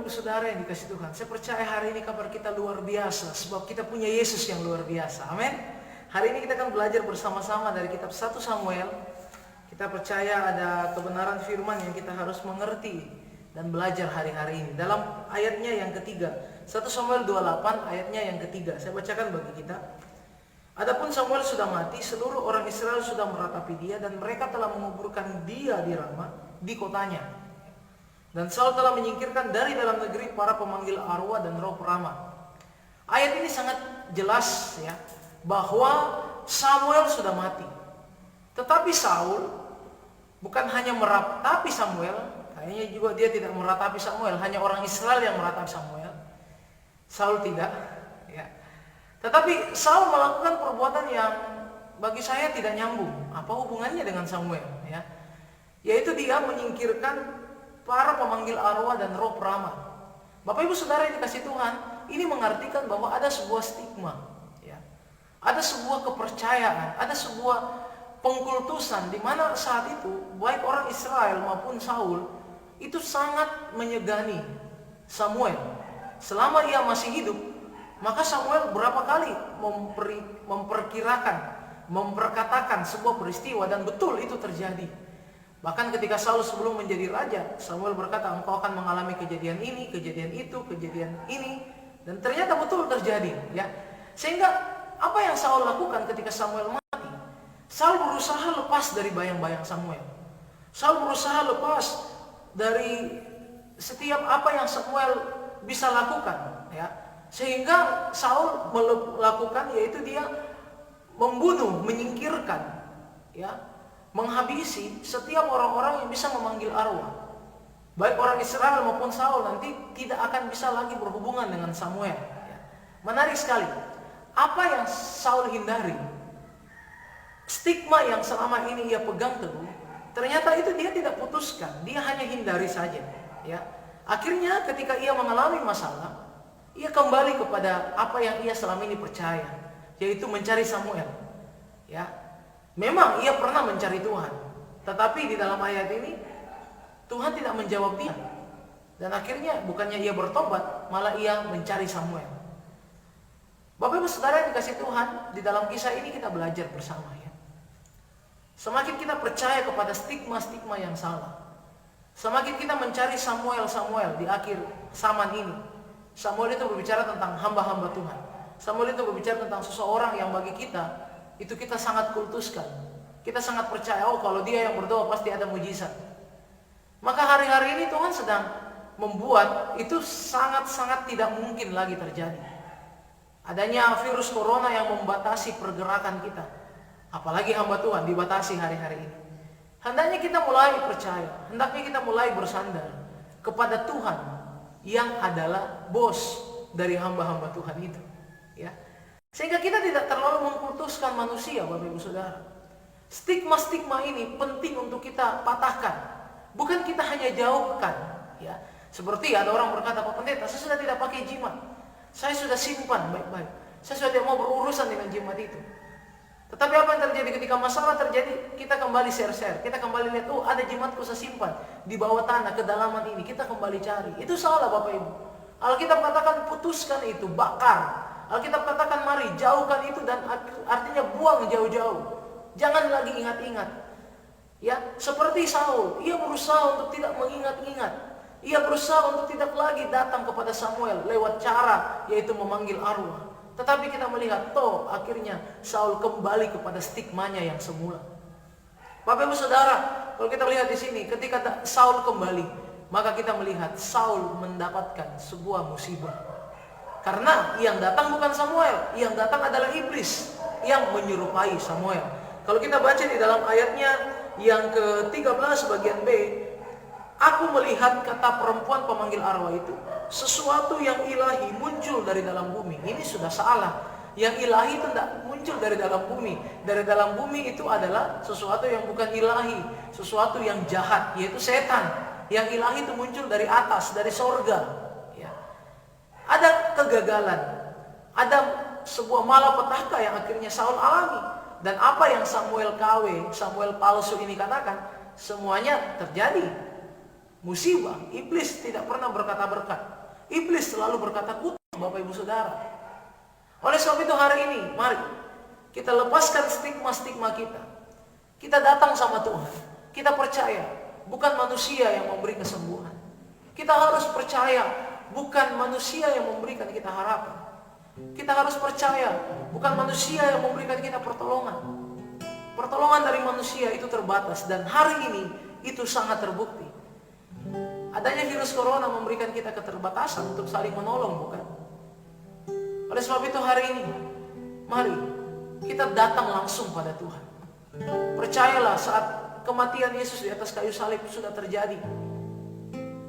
Ibu Saudara yang dikasih Tuhan, saya percaya hari ini kabar kita luar biasa, sebab kita punya Yesus yang luar biasa. Amin. Hari ini kita akan belajar bersama-sama dari kitab 1 Samuel. Kita percaya ada kebenaran firman yang kita harus mengerti dan belajar hari-hari ini. Dalam ayatnya yang ketiga, 1 Samuel 28 ayatnya yang ketiga, saya bacakan bagi kita. Adapun Samuel sudah mati, seluruh orang Israel sudah meratapi dia, dan mereka telah menguburkan dia di Rama, di kotanya. Dan Saul telah menyingkirkan dari dalam negeri para pemanggil arwah dan roh peramal. Ayat ini sangat jelas ya, bahwa Samuel sudah mati. Tetapi Saul bukan hanya meratapi Samuel, kayaknya juga dia tidak meratapi Samuel, hanya orang Israel yang meratapi Samuel. Saul tidak ya. Tetapi Saul melakukan perbuatan yang bagi saya tidak nyambung. Apa hubungannya dengan Samuel ya? Yaitu dia menyingkirkan para pemanggil arwah dan roh peramal. Bapak Ibu Saudara yang dikasih Tuhan, ini mengartikan bahwa ada sebuah stigma ya. Ada sebuah kepercayaan, ada sebuah pengkultusan di mana saat itu baik orang Israel maupun Saul itu sangat menyegani Samuel. Selama ia masih hidup, maka Samuel berapa kali memperkirakan, memperkatakan sebuah peristiwa, dan betul itu terjadi. Bahkan ketika Saul sebelum menjadi raja, Samuel berkata, engkau akan mengalami kejadian ini, kejadian itu, kejadian ini. Dan ternyata betul terjadi ya. Sehingga apa yang Saul lakukan ketika Samuel mati? Saul berusaha lepas dari bayang-bayang Samuel. Saul berusaha lepas dari setiap apa yang Samuel bisa lakukan ya. Sehingga Saul melakukan, yaitu dia membunuh, menyingkirkan ya, menghabisi setiap orang-orang yang bisa memanggil arwah. Baik orang Israel maupun Saul nanti tidak akan bisa lagi berhubungan dengan Samuel ya. Menarik sekali. Apa yang Saul hindari, stigma yang selama ini ia pegang teguh, ternyata itu dia tidak putuskan, dia hanya hindari saja ya. Akhirnya ketika ia mengalami masalah, ia kembali kepada apa yang ia selama ini percaya, yaitu mencari Samuel ya. Memang ia pernah mencari Tuhan, tetapi di dalam ayat ini Tuhan tidak menjawab dia. Dan akhirnya bukannya ia bertobat, malah ia mencari Samuel. Bapak Ibu Saudara yang dikasih Tuhan, di dalam kisah ini kita belajar bersama ya. Semakin kita percaya kepada stigma-stigma yang salah, semakin kita mencari Samuel di akhir zaman ini. Samuel itu berbicara tentang hamba-hamba Tuhan. Samuel itu berbicara tentang seseorang yang bagi kita itu kita sangat kultuskan. Kita sangat percaya, oh kalau dia yang berdoa pasti ada mujizat. Maka hari-hari ini Tuhan sedang membuat itu sangat-sangat tidak mungkin lagi terjadi. Adanya virus corona yang membatasi pergerakan kita. Apalagi hamba Tuhan dibatasi hari-hari ini. Hendaknya kita mulai percaya, hendaknya kita mulai bersandar kepada Tuhan yang adalah bos dari hamba-hamba Tuhan itu ya. Sehingga kita tidak terlalu mengkultuskan manusia, Bapak Ibu Saudara. Stigma-stigma ini penting untuk kita patahkan. Bukan kita hanya jauhkan ya. Seperti ada orang berkata, Pak Pendeta, saya sudah tidak pakai jimat. Saya sudah simpan baik-baik. Saya sudah tidak mau berurusan dengan jimat itu. Tetapi apa yang terjadi ketika masalah terjadi, kita kembali share-share. Kita kembali lihat, oh ada jimatku saya simpan di bawah tanah, kedalaman ini. Kita kembali cari. Itu salah Bapak Ibu. Alkitab katakan putuskan itu, bakar. Alkitab katakan mari jauhkan itu, dan artinya buang jauh-jauh. Jangan lagi ingat-ingat. Ya, seperti Saul, ia berusaha untuk tidak mengingat-ingat. Ia berusaha untuk tidak lagi datang kepada Samuel lewat cara yaitu memanggil arwah. Tetapi kita melihat toh akhirnya Saul kembali kepada stigmanya yang semula. Bapak Ibu Saudara, kalau kita lihat di sini ketika Saul kembali, maka kita melihat Saul mendapatkan sebuah musibah. Karena yang datang bukan Samuel, yang datang adalah iblis yang menyerupai Samuel. Kalau kita baca di dalam ayatnya yang ke-13 bagian B, aku melihat, kata perempuan pemanggil arwah itu, sesuatu yang ilahi muncul dari dalam bumi. Ini sudah salah. Yang ilahi itu tidak muncul dari dalam bumi. Dari dalam bumi itu adalah sesuatu yang bukan ilahi, sesuatu yang jahat, yaitu setan. Yang ilahi itu muncul dari atas, dari sorga. Ada kegagalan, ada sebuah malapetaka yang akhirnya Saul alami. Dan apa yang Samuel KW, Samuel palsu ini katakan, semuanya terjadi. Musibah, iblis tidak pernah berkata berkat. Iblis selalu berkata kutuk, Bapak Ibu Saudara. Oleh sebab itu hari ini, mari kita lepaskan stigma-stigma kita. Kita datang sama Tuhan. Kita percaya, bukan manusia yang memberi kesembuhan. Kita harus percaya, bukan manusia yang memberikan kita harapan. Kita harus percaya, bukan manusia yang memberikan kita pertolongan. Pertolongan dari manusia itu terbatas, dan hari ini itu sangat terbukti. Adanya virus corona memberikan kita keterbatasan untuk saling menolong, bukan? Oleh sebab itu hari ini, mari kita datang langsung pada Tuhan. Percayalah, saat kematian Yesus di atas kayu salib sudah terjadi,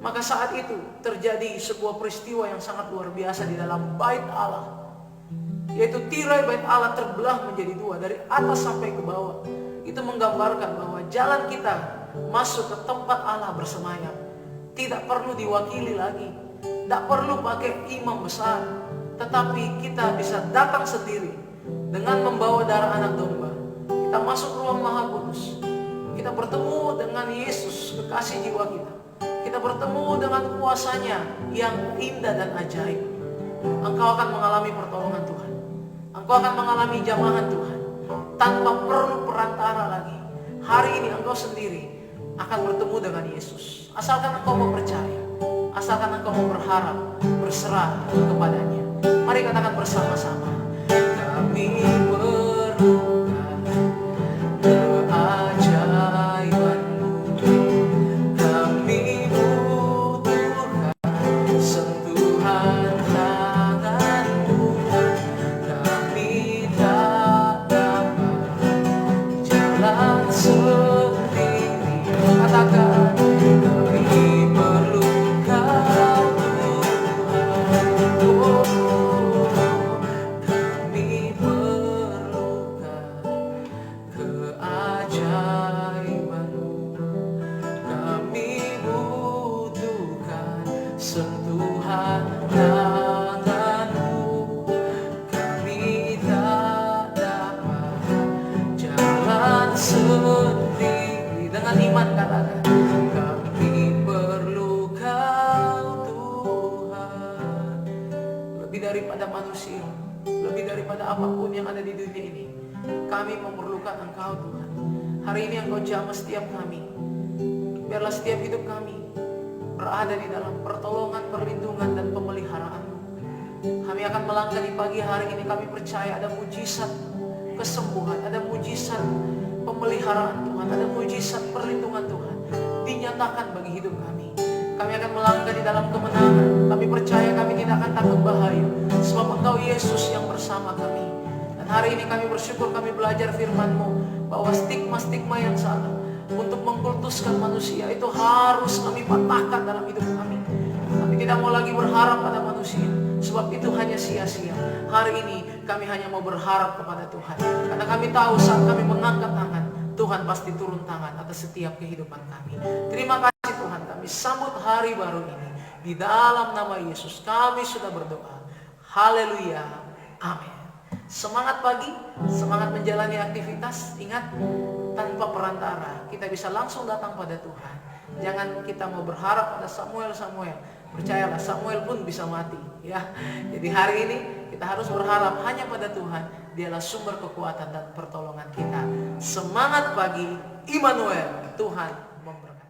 maka saat itu terjadi sebuah peristiwa yang sangat luar biasa di dalam bait Allah, yaitu tirai bait Allah terbelah menjadi dua dari atas sampai ke bawah. Itu menggambarkan bahwa jalan kita masuk ke tempat Allah bersemayam tidak perlu diwakili lagi, tidak perlu pakai imam besar, tetapi kita bisa datang sendiri dengan membawa darah anak domba. Kita masuk ruang Maha Kudus, kita bertemu dengan Yesus, kekasih jiwa kita. Kita bertemu dengan kuasanya yang indah dan ajaib. Engkau akan mengalami pertolongan Tuhan. Engkau akan mengalami jamahan Tuhan tanpa perlu perantara lagi. Hari ini engkau sendiri akan bertemu dengan Yesus. Asalkan engkau mau percaya, asalkan engkau mau berharap, berserah kepadanya. Mari katakan bersama-sama. Kami perlukan keajaiban-Mu. Kami butuhkan sentuhan tangan-Mu. Kami tak dapat jalan sendiri. Katakan, kami perlu Kau Tuhan. Oh, kami perlukan keajaiban-Mu. Kami butuhkan sentuhan tangan-Mu. Kami tak dapat jalan sendiri. Dengan iman katakan, kami perlu Kau Tuhan. Lebih daripada manusia, lebih daripada apapun yang ada di dunia ini, kami memerlukan Engkau Tuhan. Hari ini Engkau jamah setiap kami. Biarlah setiap hidup kami berada di dalam pertolongan, perlindungan, dan pemeliharaan-Mu. Kami akan melangkah di pagi hari ini. Kami percaya ada mujizat kesembuhan, ada mujizat pemeliharaan Tuhan, ada mujizat perlindungan Tuhan dinyatakan bagi hidup kami. Kami akan melangkah di dalam kemenangan. Kami percaya kami tidak akan takut bahaya, sebab Engkau Yesus yang bersama kami. Dan hari ini kami bersyukur kami belajar firman-Mu bahwa stigma-stigma yang salah untuk mengkultuskan manusia itu harus kami patahkan dalam hidup kami. Kami tidak mau lagi berharap pada manusia, sebab itu hanya sia-sia. Hari ini kami hanya mau berharap kepada Tuhan, karena kami tahu saat kami mengangkat tangan, Tuhan pasti turun tangan atas setiap kehidupan kami. Terima kasih Tuhan, kami sambut hari baru ini. Di dalam nama Yesus kami sudah berdoa. Haleluya. Amin. Semangat pagi, semangat menjalani aktivitas. Ingat, tanpa perantara kita bisa langsung datang pada Tuhan. Jangan kita mau berharap pada Samuel. Percayalah, Samuel pun bisa mati, ya. Jadi hari ini kita harus berharap hanya pada Tuhan. Dialah sumber kekuatan dan pertolongan kita. Semangat pagi, Immanuel. Tuhan memberkati.